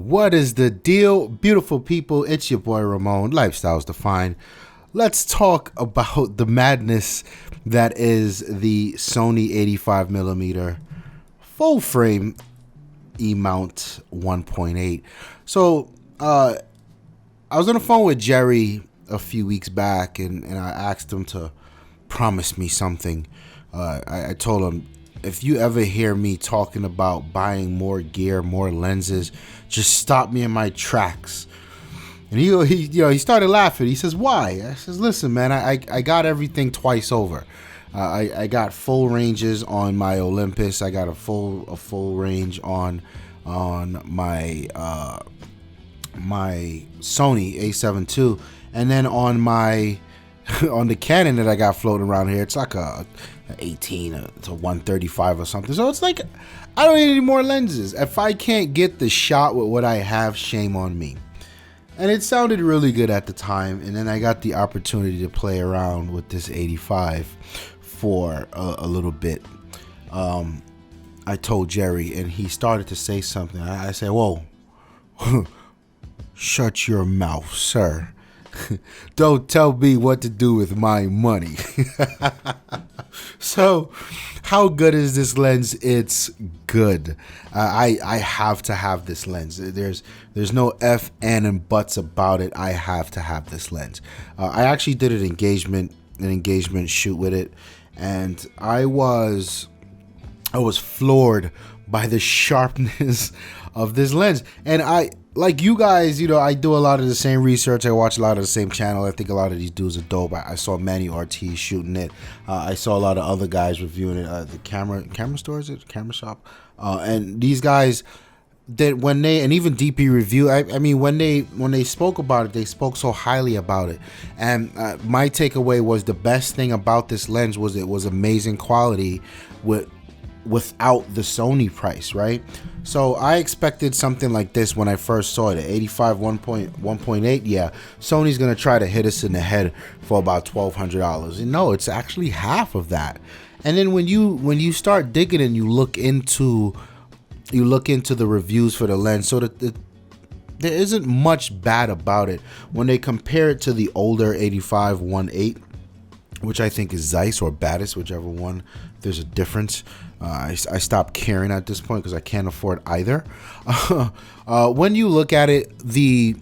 What is the deal, beautiful people? It's your boy Ramon, Lifestyles Defined. Let's talk about the madness that is the Sony 85mm full frame E-mount 1.8. So I was on the phone with Jerry a few weeks back, and I asked him to promise me something. I told him, if you ever hear me talking about buying more gear, more lenses, just stop me in my tracks. And he started laughing. He says, "Why?" I says, "Listen, man, I got everything twice over. I got full ranges on my Olympus. I got a full range on my my Sony A7 II, and then on my on the Canon that I got floating around here, it's like a 18 to 135 or something. So it's like, I don't need any more lenses. If I can't get the shot with what I have, shame on me." And it sounded really good at the time, and then I got the opportunity to play around with this 85 for a little bit. I told Jerry, and he started to say something. I said, "Whoa, shut your mouth, sir. Don't tell me what to do with my money." So, how good is this lens? It's good. I have to have this lens. There's no f and buts about it. I have to have this lens. I actually did an engagement shoot with it, and I was floored by the sharpness of this lens. And like you guys, I do a lot of the same research. I watch a lot of the same channel. I think a lot of these dudes are dope. I saw Manny Ortiz shooting it. I saw a lot of other guys reviewing it. The camera store, is it? Camera shop. And these guys, that when they, and even DP Review, I mean, when they spoke about it, they spoke so highly about it. And my takeaway was, the best thing about this lens was it was amazing quality without the Sony price, right? So I expected something like this when I first saw it. 85 1.8. Yeah, Sony's gonna try to hit us in the head for about $1,200. And no, it's actually half of that. And then when you start digging and you look into the reviews for the lens, so that there isn't much bad about it when they compare it to the older 85 1.8, which I think is Zeiss or Batis, whichever one. There's a difference. I stopped caring at this point because I can't afford either. When you look at it, the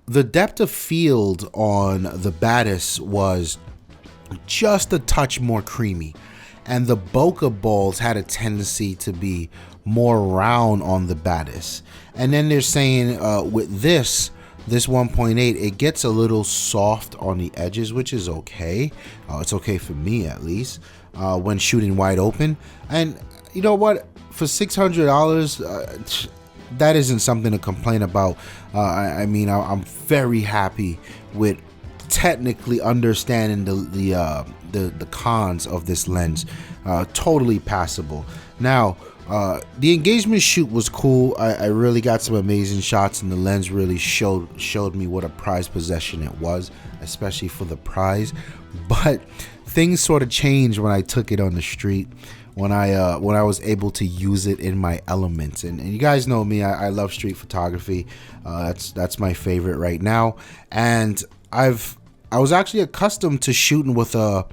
depth of field on the Batis was just a touch more creamy, and the bokeh balls had a tendency to be more round on the Batis. And then they're saying with this 1.8, it gets a little soft on the edges, which is okay. It's okay for me, at least, when shooting wide open. And you know what? For $600, that isn't something to complain about. I mean, I'm very happy with technically understanding the cons of this lens. Totally passable. Now, the engagement shoot was cool. I really got some amazing shots, and the lens really showed me what a prized possession it was, especially for the prize. But things sort of changed when I took it on the street, when I was able to use it in my elements. And you guys know me, I love street photography. That's my favorite right now. And I was actually accustomed to shooting with a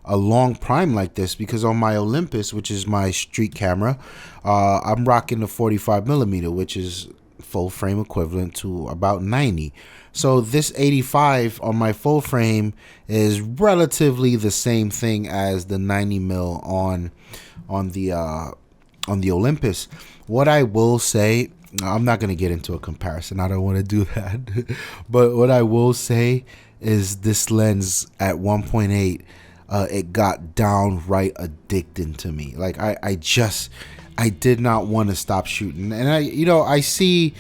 long prime like this, because on my Olympus, which is my street camera, I'm rocking the 45mm, which is full frame equivalent to about 90. So this 85 on my full frame is relatively the same thing as the 90mm on the Olympus. What I will say, I'm not going to get into a comparison. I don't want to do that. But what I will say is, this lens at 1.8, it got downright addicting to me. Like I did not want to stop shooting. And I see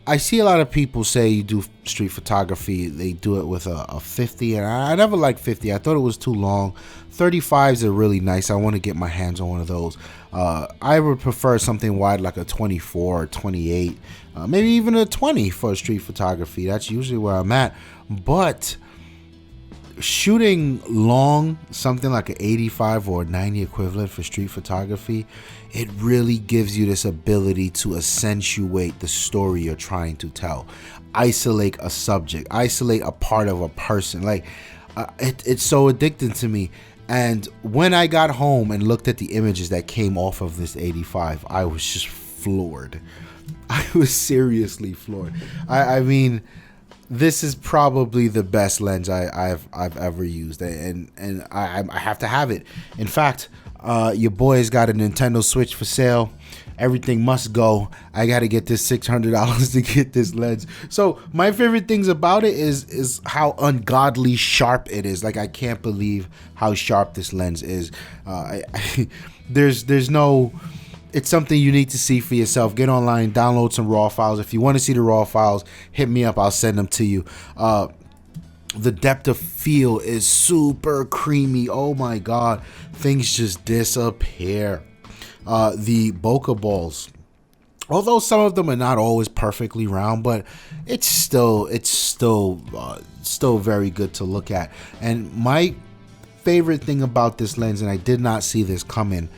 a lot of people say you do street photography, they do it with a 50, and I never liked 50. I thought it was too long. 35s are really nice. I want to get my hands on one of those. I would prefer something wide like a 24 or 28, maybe even a 20 for street photography. That's usually where I'm at. But shooting long, something like an 85 or 90 equivalent for street photography, it really gives you this ability to accentuate the story you're trying to tell, isolate a subject, isolate a part of a person. Like it's so addicting to me. And when I got home and looked at the images that came off of this 85, I was just floored. I was seriously floored. I mean, this is probably the best lens I've ever used, and I have to have it. In fact, your boy's got a Nintendo Switch for sale. Everything must go. I got to get this $600 to get this lens. So my favorite things about it is how ungodly sharp it is. Like, I can't believe how sharp this lens is. There's no. It's something you need to see for yourself. Get online, download some raw files. If you want to see the raw files, hit me up. I'll send them to you. The depth of field is super creamy. Oh my God. Things just disappear. The bokeh balls, although some of them are not always perfectly round, but it's still very good to look at. And my favorite thing about this lens, and I did not see this coming,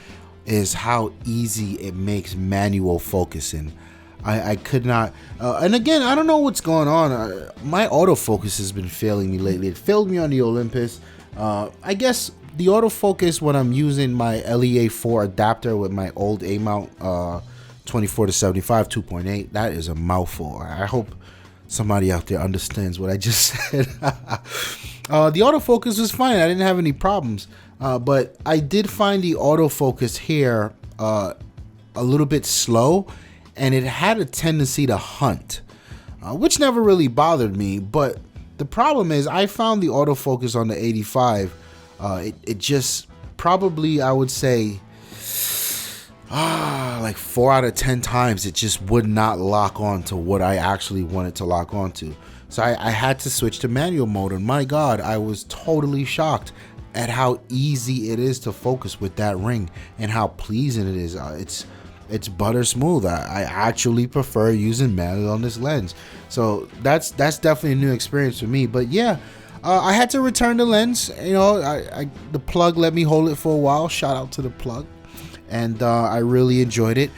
is how easy it makes manual focusing. I could not, and again, I don't know what's going on. My autofocus has been failing me lately. It failed me on the Olympus. I guess the autofocus when I'm using my LEA4 adapter with my old A-mount 24-75 2.8, that is a mouthful. I hope somebody out there understands what I just said. The autofocus was fine. I didn't have any problems. But I did find the autofocus here a little bit slow, and it had a tendency to hunt, which never really bothered me. But the problem is I found the autofocus on the 85, it just probably, I would say, like 4 out of 10 times, it just would not lock on to what I actually wanted to lock on to. So I had to switch to manual mode, and my God, I was totally shocked at how easy it is to focus with that ring and how pleasing it is. It's butter smooth. I actually prefer using manual on this lens. So that's definitely a new experience for me. But yeah, I had to return the lens. You know, the plug let me hold it for a while. Shout out to the plug. And I really enjoyed it.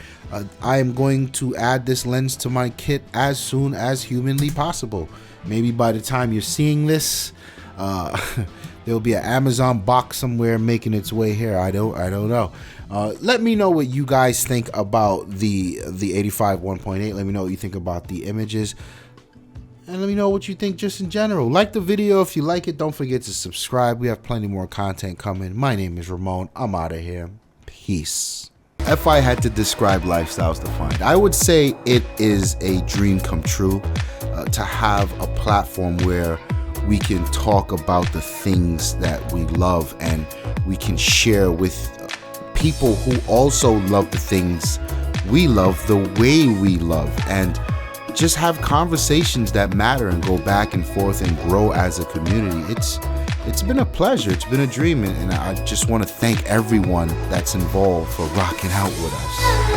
I am going to add this lens to my kit as soon as humanly possible. Maybe by the time you're seeing this, there'll be an Amazon box somewhere making its way here. I don't know. Let me know what you guys think about the 85 1.8. Let me know what you think about the images. And let me know what you think just in general. Like the video if you like it. Don't forget to subscribe. We have plenty more content coming. My name is Ramon. I'm out of here. Peace. If I had to describe Lifestyles Defined, I would say it is a dream come true to have a platform where we can talk about the things that we love, and we can share with people who also love the things we love the way we love, and just have conversations that matter and go back and forth and grow as a community. It's been a pleasure. It's been a dream, and I just want to thank everyone that's involved for rocking out with us.